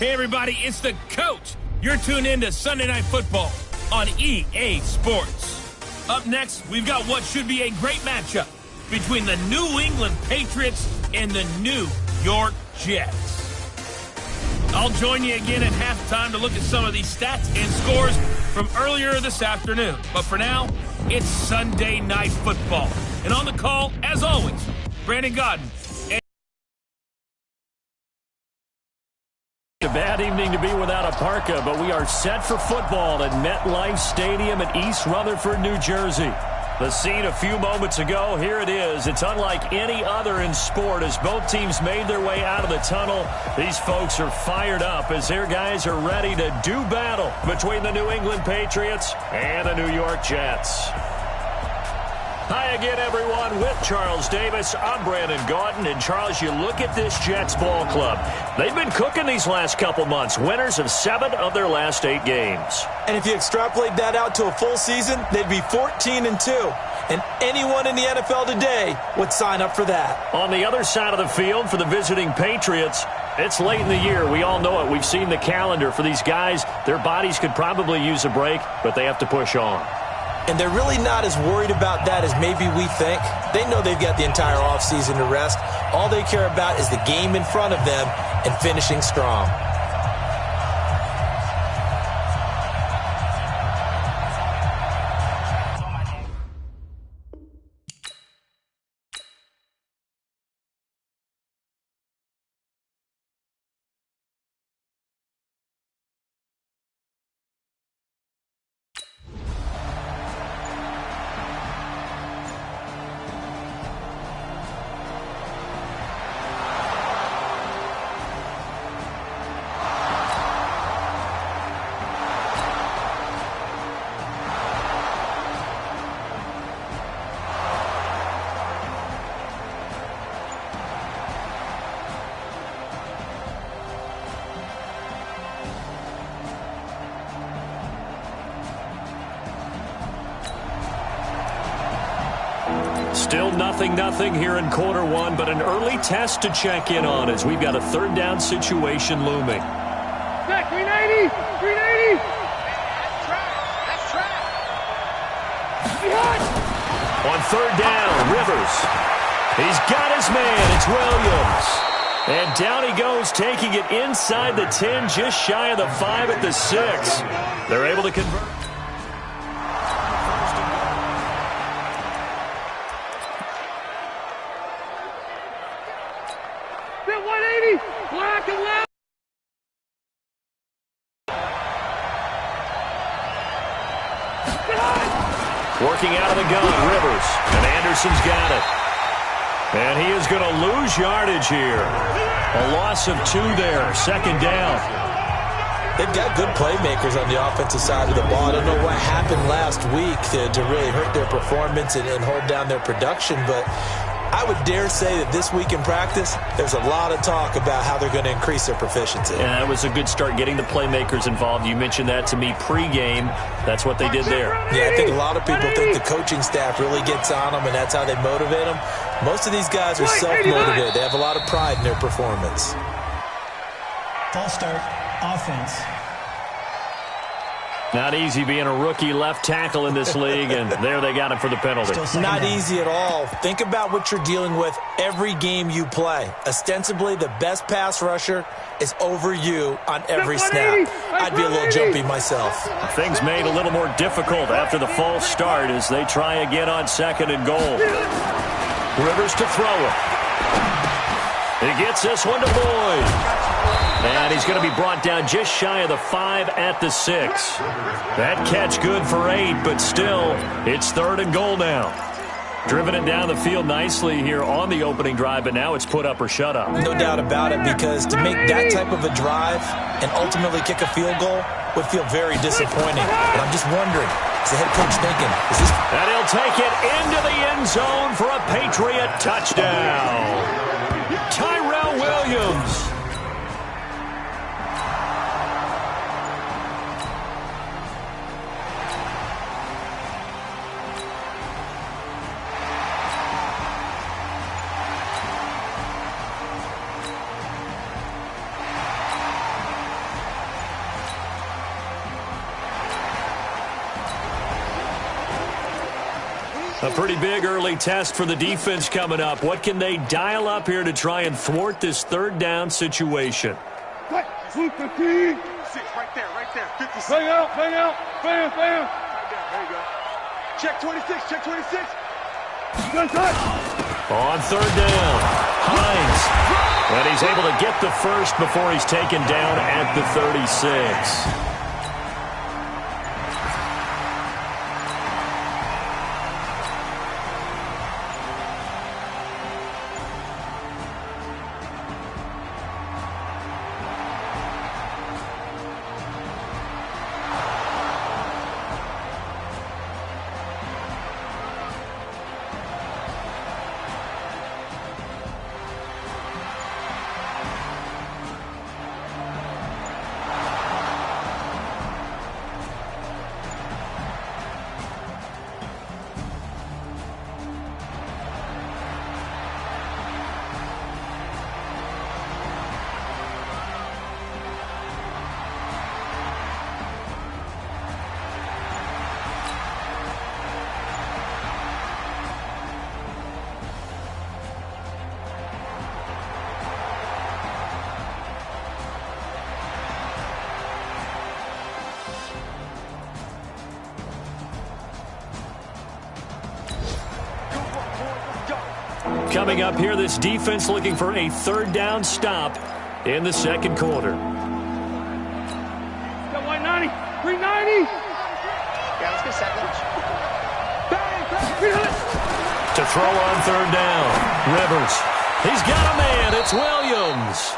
Hey, everybody, it's the coach. You're tuned in to Sunday Night Football on EA Sports. Up next, we've got what should be a great matchup between the New England Patriots and the New York Jets. I'll join you again at halftime to look at some of these stats and scores from earlier this afternoon. But for now, it's Sunday Night Football. And on the call, as always, Brandon Godden. A bad evening to be without a parka, but we are set for football at MetLife Stadium in East Rutherford, New Jersey. The scene a few moments ago, here it is. It's unlike any other in sport as both teams made their way out of the tunnel. These folks are fired up as their guys are ready to do battle between the New England Patriots and the New York Jets. Hi again, everyone. With Charles Davis, I'm Brandon Gaudin. And, Charles, you look at this Jets ball club. They've been cooking these last couple months, winners of 7 of their last 8 games. And if you extrapolate that out to a full season, they'd be 14-2. And anyone in the NFL today would sign up for that. On the other side of the field for the visiting Patriots, it's late in the year. We all know it. We've seen the calendar for these guys. Their bodies could probably use a break, but they have to push on. And they're really not as worried about that as maybe we think. They know they've got the entire offseason to rest. All they care about is the game in front of them and finishing strong. Still nothing here in quarter one, but an early test to check in on as we've got a third down situation looming. Check, 390! 390! That's track! Behind! On third down, Rivers. He's got his man. It's Williams. And down he goes, taking it inside the 10, just shy of the 5 at the 6. They're able to convert. Working out of the gun, Rivers. And Anderson's got it. And he is going to lose yardage here. A loss of 2 there. Second down. They've got good playmakers on the offensive side of the ball. I don't know what happened last week to really hurt their performance and hold down their production, but I would dare say that this week in practice, there's a lot of talk about how they're going to increase their proficiency. Yeah, that was a good start getting the playmakers involved. You mentioned that to me pregame. That's what they did there. Yeah, I think a lot of people think the coaching staff really gets on them, and that's how they motivate them. Most of these guys are self-motivated. They have a lot of pride in their performance. False start, offense. Not easy being a rookie left tackle in this league, and there they got him for the penalty. Not easy at all. Think about what you're dealing with every game you play. Ostensibly, the best pass rusher is over you on every snap. I'd be a little jumpy myself. Things made a little more difficult after the false start as they try again on 2nd and goal. Rivers to throw it. He gets this one to Boyd. And he's going to be brought down just shy of the 5 at the 6. That catch good for 8, but still, it's 3rd and goal now. Driven it down the field nicely here on the opening drive, but now it's put up or shut up. No doubt about it, because to make that type of a drive and ultimately kick a field goal would feel very disappointing. But I'm just wondering, is the head coach thinking, is this... And he'll take it into the end zone for a Patriot touchdown. Tyrell Williams. A pretty big early test for the defense coming up. What can they dial up here to try and thwart this third down situation? 15. 6, right there, 56. Bang out, bam. Right there, there you go. Check 26, check 26. On third down, Hines. And he's able to get the first before he's taken down at the 36. Coming up here, this defense looking for a third down stop in the second quarter. Got 190, 390. Yeah, let's get set. To throw on third down, Rivers. He's got a man. It's Williams.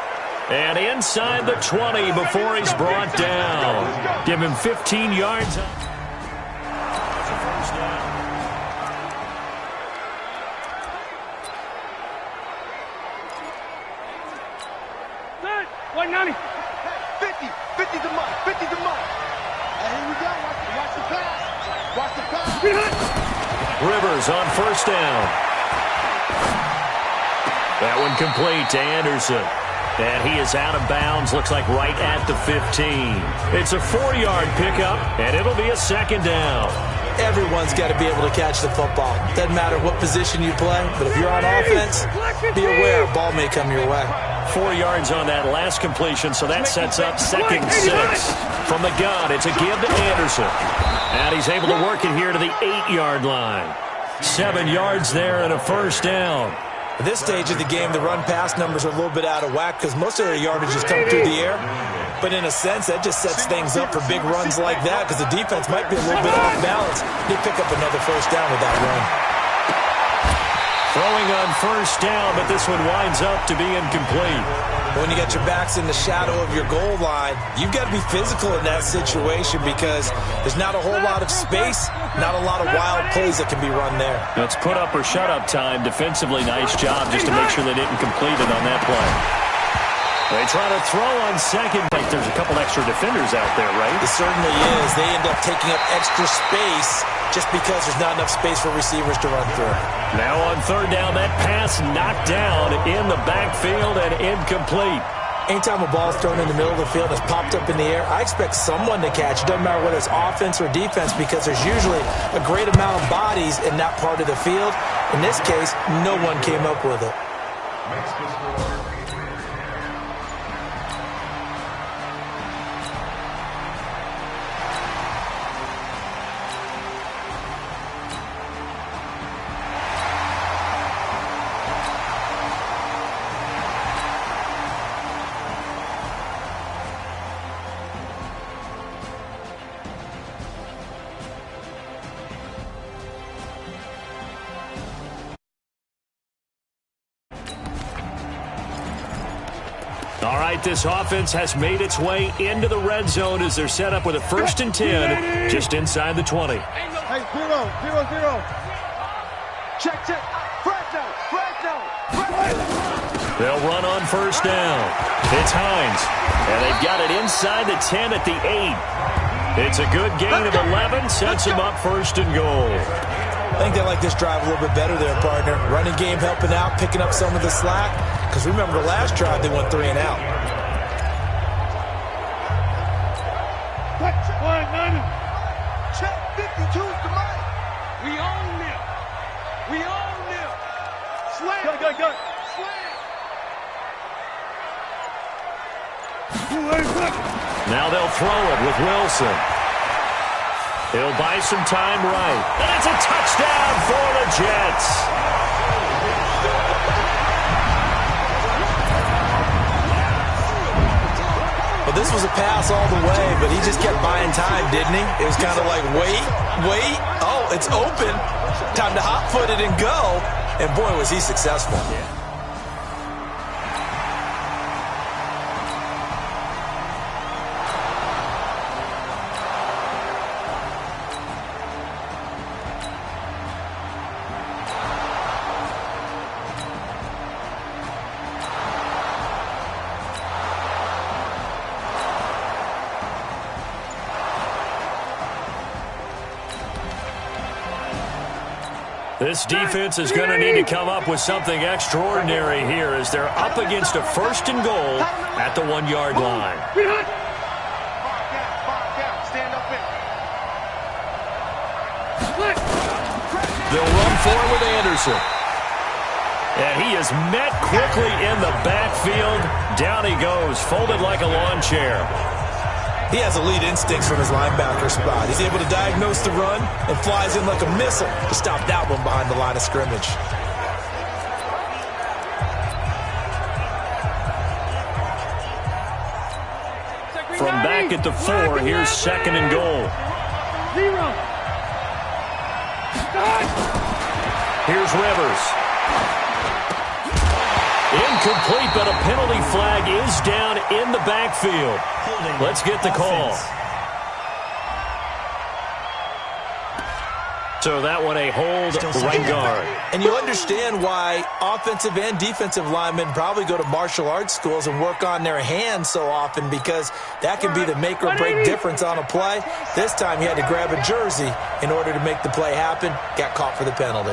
And inside the 20 before he's brought down. Give him 15 yards. That's a first down. 190. 50 to Mike. 50 to Mike. And here we go. Watch the pass. Watch the pass. Rivers on first down. That one complete to Anderson. And he is out of bounds, looks like right at the 15. It's a 4-yard pickup, and it'll be a second down. Everyone's got to be able to catch the football. Doesn't matter what position you play, but if you're on offense, be aware a ball may come your way. 4 yards on that last completion, so that sets up second 6. From the gun, it's a give to Anderson. And he's able to work it here to the 8-yard line. 7 yards there and a first down. At this stage of the game, the run-pass numbers are a little bit out of whack because most of their yardage is coming through the air. But in a sense, that just sets things up for big runs like that because the defense might be a little bit off balance. They pick up another first down with that run. Throwing on first down, but this one winds up to be incomplete. When you got your backs in the shadow of your goal line, you've got to be physical in that situation because there's not a whole lot of space, not a lot of wild plays that can be run there. It's put up or shut up time. Defensively, nice job just to make sure they didn't complete it on that play. They try to throw on second. Like there's a couple extra defenders out there, right? It certainly is. They end up taking up extra space just because there's not enough space for receivers to run through. Now on third down, that pass knocked down in the backfield and incomplete. Anytime a ball is thrown in the middle of the field that's popped up in the air, I expect someone to catch. It doesn't matter whether it's offense or defense because there's usually a great amount of bodies in that part of the field. In this case, no one came up with it. All right, this offense has made its way into the red zone as they're set up with a 1st and 10 just inside the 20. Hey, 0. Check. Fresno. They'll run on first down. It's Hines, and they've got it inside the 10 at the 8. It's a good gain of 11, sets them up 1st and goal. I think they like this drive a little bit better there, partner. Running game helping out, picking up some of the slack. Because remember, the last drive, they went 3 and out. Check 52 to Mike. We own them. We own them. Slam. Go. Slam. Now they'll throw it with Wilson. He'll buy some time right. And it's a touchdown for the Jets. Well, this was a pass all the way, but he just kept buying time, didn't he? It was kind of like, wait. Oh, it's open. Time to hot-foot it and go. And boy, was he successful. This defense is going to need to come up with something extraordinary here as they're up against a 1st and goal at the 1-yard line. They'll run for it with Anderson. And he is met quickly in the backfield. Down he goes, folded like a lawn chair. He has elite instincts from his linebacker spot. He's able to diagnose the run and flies in like a missile to stop that one behind the line of scrimmage. From back at the 4, here's 2nd and goal. Here's Rivers. Incomplete, but a penalty flag is down in the backfield. Let's get the call. So that one a hold, right guard. And you understand why offensive and defensive linemen probably go to martial arts schools and work on their hands so often, because that can be the make or break difference on a play. This time he had to grab a jersey in order to make the play happen. Got caught for the penalty.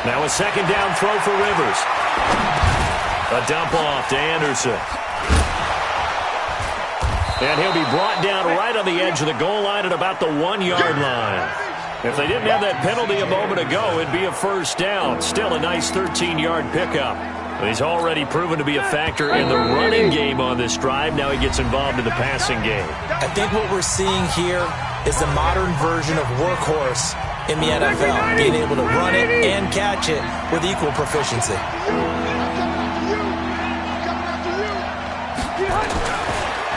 Now a 2nd down throw for Rivers. A dump off to Anderson. And he'll be brought down right on the edge of the goal line at about the 1-yard line. If they didn't have that penalty a moment ago, it'd be a 1st down. Still a nice 13-yard pickup. He's already proven to be a factor in the running game on this drive. Now he gets involved in the passing game. I think what we're seeing here is the modern version of workhorse in the NFL, being able to run it and catch it with equal proficiency.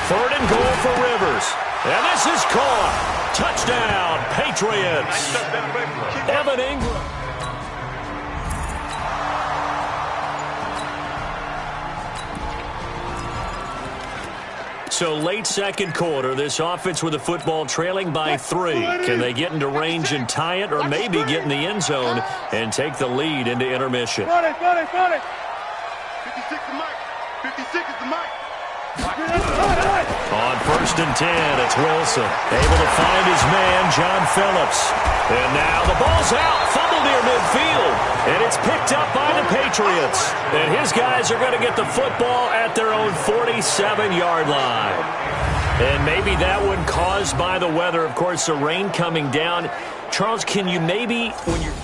3rd and goal for Rivers. And this is caught. Touchdown, Patriots. Evan Ingram. So late 2nd quarter, this offense with the football trailing by 3. Can they get into range and tie it, or maybe get in the end zone and take the lead into intermission? 56 the mic. 56 is the mic. On 1st and 10, it's Wilson. Able to find his man, John Phillips. And now the ball's out. Fumble near midfield. And it's picked up by the Patriots. And his guys are going to get the football at their own 47-yard line. And maybe that one caused by the weather. Of course, the rain coming down. Charles, can you maybe, when you're...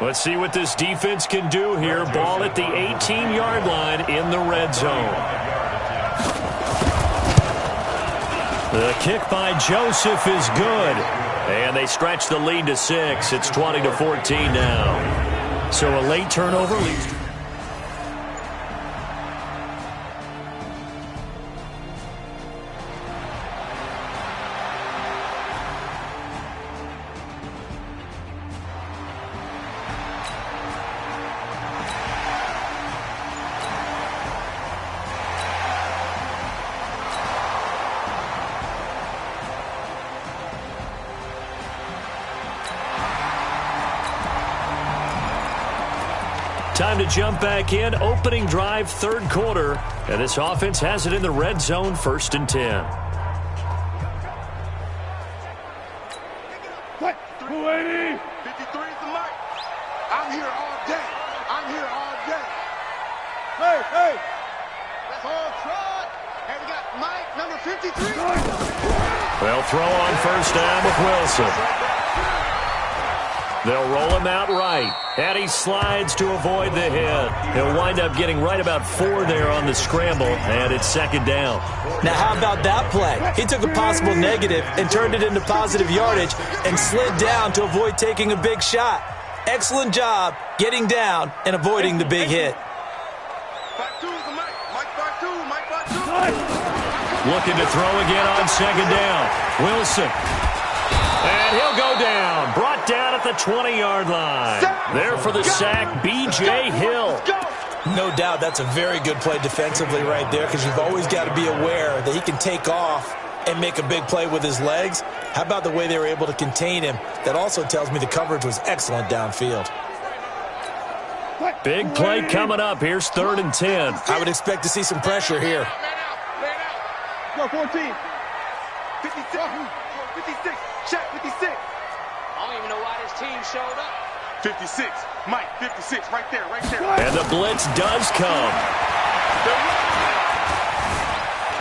Let's see what this defense can do here. Ball at the 18-yard line in the red zone. The kick by Joseph is good. And they stretch the lead to 6. It's 20-14 now. So a late turnover leads to... Time to jump back in. Opening drive, 3rd quarter. And this offense has it in the red zone, 1st and 10. What? 280. 53 is the mic. I'm here all day. I'm here all day. Hey, hey. Let's all try. Hey, we got Mike, number 53. They'll throw on first down with Wilson. They'll roll him out right, and he slides to avoid the hit. He'll wind up getting right about 4 there on the scramble, and it's second down. Now, how about that play? He took a possible negative and turned it into positive yardage and slid down to avoid taking a big shot. Excellent job getting down and avoiding the big hit. Looking to throw again on second down. Wilson. And he'll go down. Brought down at the 20-yard line. There for the sack, B.J. Hill. No doubt that's a very good play defensively right there, because you've always got to be aware that he can take off and make a big play with his legs. How about the way they were able to contain him? That also tells me the coverage was excellent downfield. Big play coming up. Here's 3rd and 10. I would expect to see some pressure here. Go 14. 56. 56. Check 56. I don't even know why this team showed up. 56. Mike, 56. Right there, right there. And the blitz does come.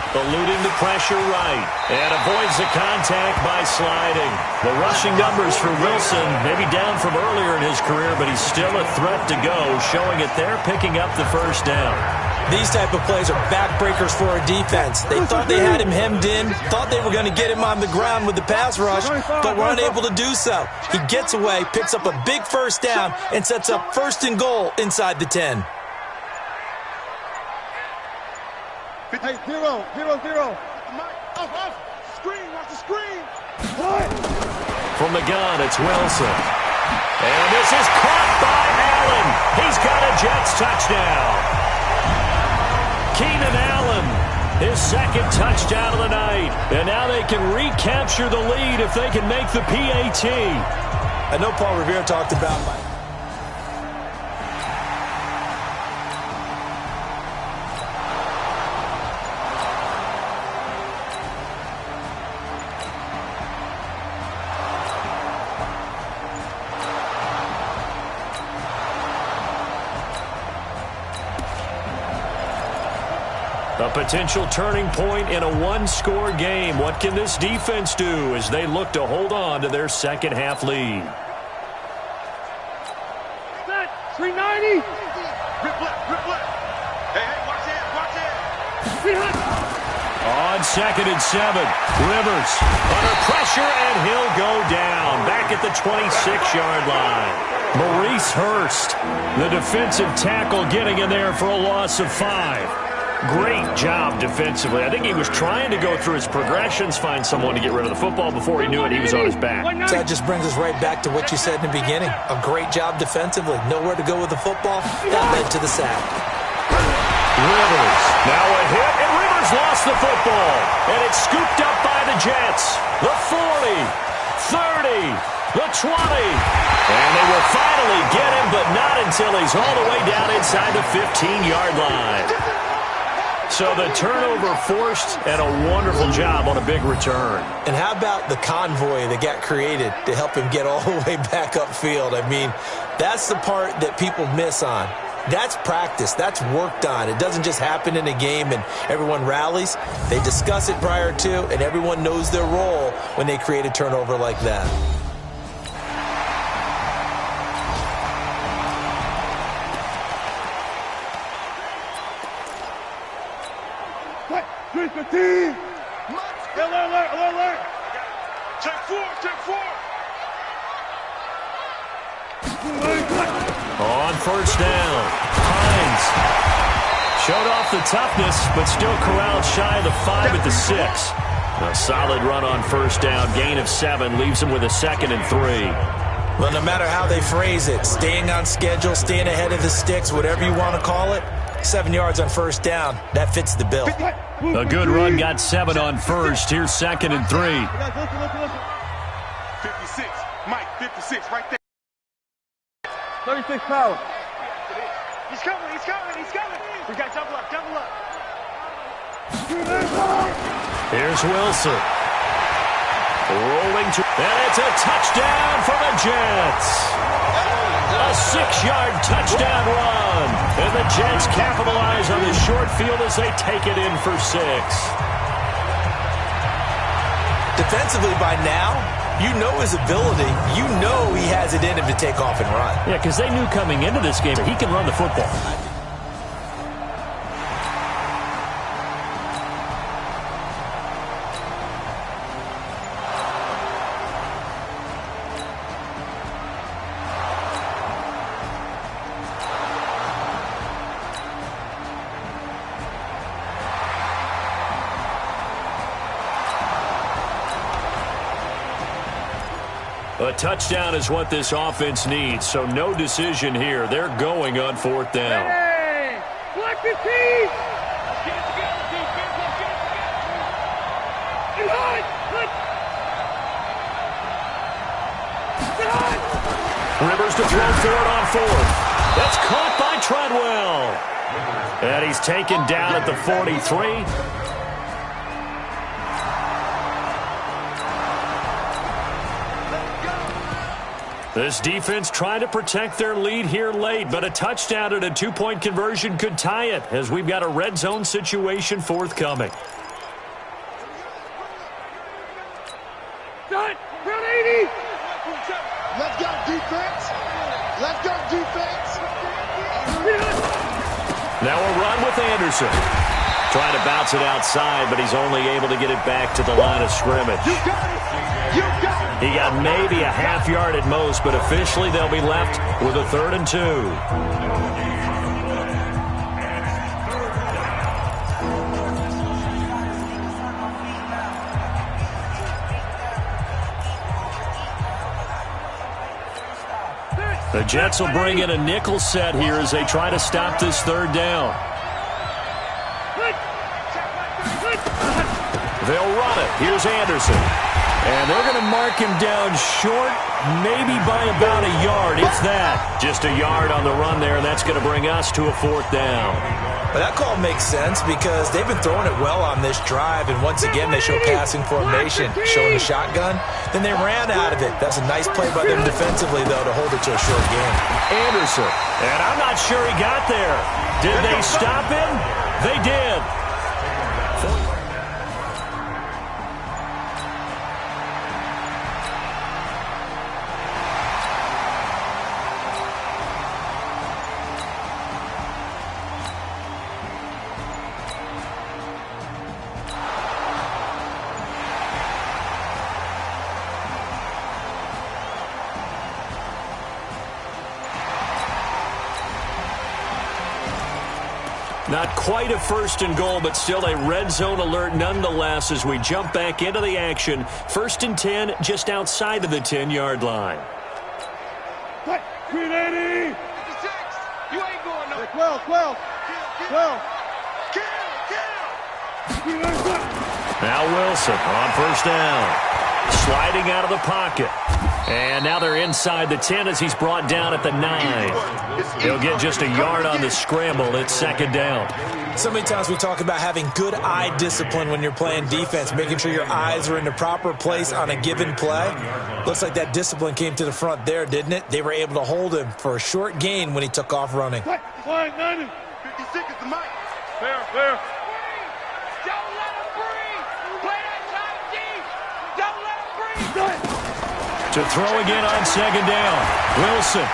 Eluding the pressure right. And avoids the contact by sliding. The rushing numbers for Wilson, maybe down from earlier in his career, but he's still a threat to go, showing it there, picking up the first down. These type of plays are backbreakers for a defense. They thought they had him hemmed in, thought they were going to get him on the ground with the pass rush, but were unable to do so. He gets away, picks up a big first down, and sets up 1st and goal inside the 10. Hey, 0, 0, 0. Off. Screen, watch the screen. From the gun, it's Wilson. And this is caught by Allen. He's got a Jets touchdown. Keenan Allen, his 2nd touchdown of the night. And now they can recapture the lead if they can make the PAT. I know Paul Revere talked about a potential turning point in a 1-score game. What can this defense do as they look to hold on to their second half lead? Set. 390. Rip left. Hey, watch it. On 2nd and 7, Rivers under pressure, and he'll go down back at the 26-yard line. Maurice Hurst, the defensive tackle, getting in there for a loss of 5. Great job defensively. I think he was trying to go through his progressions, find someone to get rid of the football. Before he knew it, he was on his back. So that just brings us right back to what you said in the beginning. A great job defensively. Nowhere to go with the football. That led to the sack. Rivers. Now a hit, and Rivers lost the football. And it's scooped up by the Jets. The 40, 30, the 20. And they will finally get him, but not until he's all the way down inside the 15-yard line. So the turnover forced, and a wonderful job on a big return. And how about the convoy that got created to help him get all the way back upfield? I mean, that's the part that people miss on. That's practice. That's worked on. It doesn't just happen in a game and everyone rallies. They discuss it prior to, and everyone knows their role when they create a turnover like that. Alert. Check 4. On first down, Hines showed off the toughness, but still corralled shy of the 5 at the 6. A solid run on first down, gain of 7, leaves him with a 2nd and 3. Well, no matter how they phrase it, staying on schedule, staying ahead of the sticks, whatever you want to call it, 7 yards on first down, that fits the bill. A good run got 7 on first. Here's 2nd and 3. 56. Mike, 56, right there. 36 power. He's coming. We got double up. Here's Wilson. Rolling to, and it's a touchdown for the Jets. A 6-yard touchdown run. And the Jets capitalize on the short field as they take it in for 6. Defensively by now, you know his ability. You know he has it in him to take off and run. Yeah, because they knew coming into this game he can run the football. A touchdown is what this offense needs, so no decision here. They're going on 4th down. Hey! Block the team! Let's get it together, defense. Let's get it together. Rivers to throw for it on 4th. That's caught by Treadwell. And he's taken down at the 43. This defense trying to protect their lead here late, but a touchdown and a 2-point conversion could tie it as we've got a red zone situation forthcoming. Done! Round 80! Let's go, defense! Let's go, defense! Now a run with Anderson. Trying to bounce it outside, but he's only able to get it back to the line of scrimmage. You got it! You got it! He got maybe a half yard at most, but officially they'll be left with a 3rd and 2. The Jets will bring in a nickel set here as they try to stop this 3rd down. They'll run it. Here's Anderson. And they're going to mark him down short, maybe by about a yard, if that. Just a yard on the run there, and that's going to bring us to a 4th down. But that call makes sense because they've been throwing it well on this drive, and once again they show passing formation, showing the shotgun. Then they ran out of it. That's a nice play by them defensively, though, to hold it to a short game. Anderson, and I'm not sure he got there. Did they stop him? They did. Not quite a 1st and goal, but still a red zone alert nonetheless as we jump back into the action. 1st and 10, just outside of the 10-yard line. Green 80! 56! You ain't going no. 12. Now Wilson on 1st down. Sliding out of the pocket. And now they're inside the 10 as he's brought down at the 9. He'll get just a yard on the scramble. It's 2nd down. So many times we talk about having good eye discipline when you're playing defense, making sure your eyes are in the proper place on a given play. Looks like that discipline came to the front there, didn't it? They were able to hold him for a short gain when he took off running. 90. 56 is the mic. Fair. Don't let him breathe. Play that time deep. Don't let him breathe. To throw again on 2nd down. Wilson.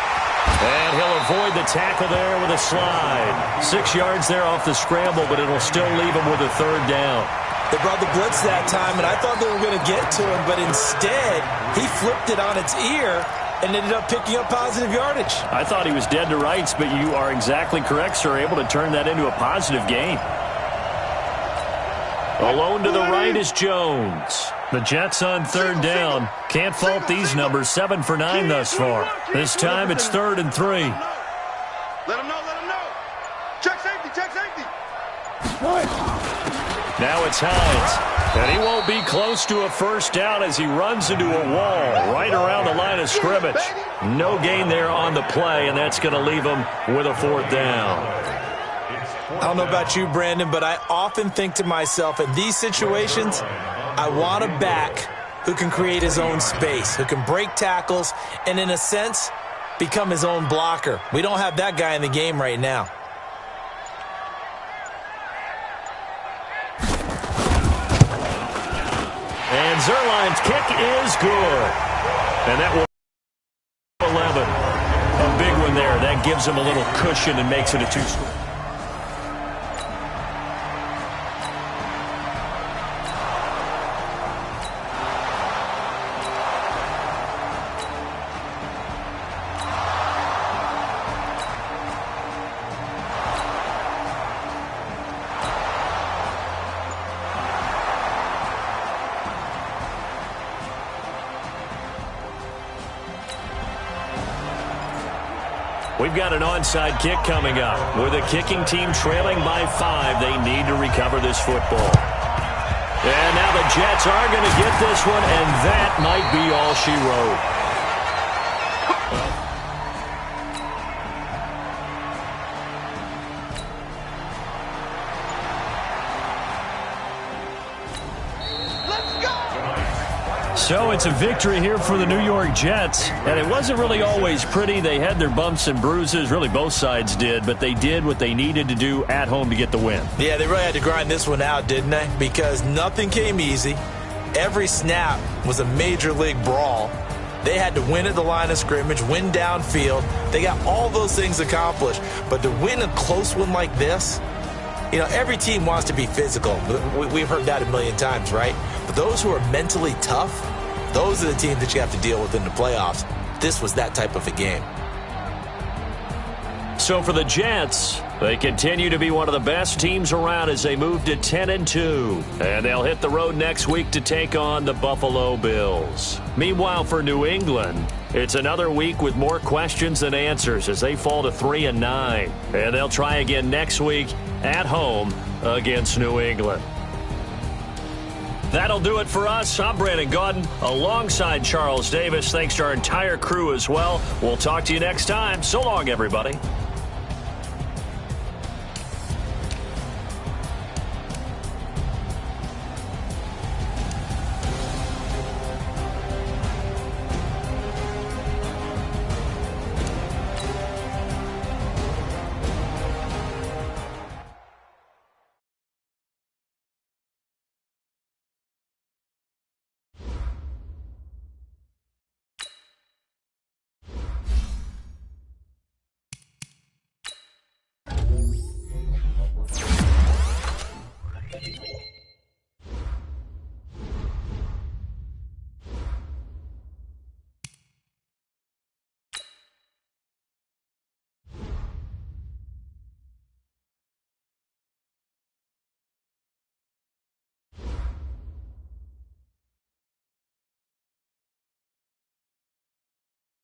And he'll avoid the tackle there with a slide. 6 yards there off the scramble, but it'll still leave him with a 3rd down. They brought the blitz that time, and I thought they were going to get to him, but instead he flipped it on its ear and ended up picking up positive yardage. I thought he was dead to rights, but you are exactly correct, sir. Able to turn that into a positive gain. Alone to the right is Jones. The Jets on 3rd down. Can't fault these numbers. 7 for 9 thus far. This time it's 3rd and 3. Let him know. Check safety. Now it's Hines. And he won't be close to a 1st down as he runs into a wall right around the line of scrimmage. No gain there on the play, and that's going to leave him with a 4th down. I don't know about you, Brandon, but I often think to myself, in these situations, I want a back who can create his own space, who can break tackles, and in a sense, become his own blocker. We don't have that guy in the game right now. And Zuerlein's kick is good. And that will 11. A big one there. That gives him a little cushion and makes it a 2-score. We've got an onside kick coming up. With a kicking team trailing by 5, they need to recover this football. And now the Jets are going to get this one, and that might be all she wrote. So it's a victory here for the New York Jets, and it wasn't really always pretty. They had their bumps and bruises, really both sides did, but they did what they needed to do at home to get the win. Yeah, they really had to grind this one out, didn't they? Because nothing came easy. Every snap was a major league brawl. They had to win at the line of scrimmage, win downfield. They got all those things accomplished, but to win a close one like this, you know, every team wants to be physical. We've heard that a million times, right? But those who are mentally tough, those are the teams that you have to deal with in the playoffs. This was that type of a game. So for the Jets, they continue to be one of the best teams around as they move to 10-2. And they'll hit the road next week to take on the Buffalo Bills. Meanwhile, for New England, it's another week with more questions than answers as they fall to 3-9. And they'll try again next week at home against New England. That'll do it for us. I'm Brandon Gaudin alongside Charles Davis. Thanks to our entire crew as well. We'll talk to you next time. So long, everybody.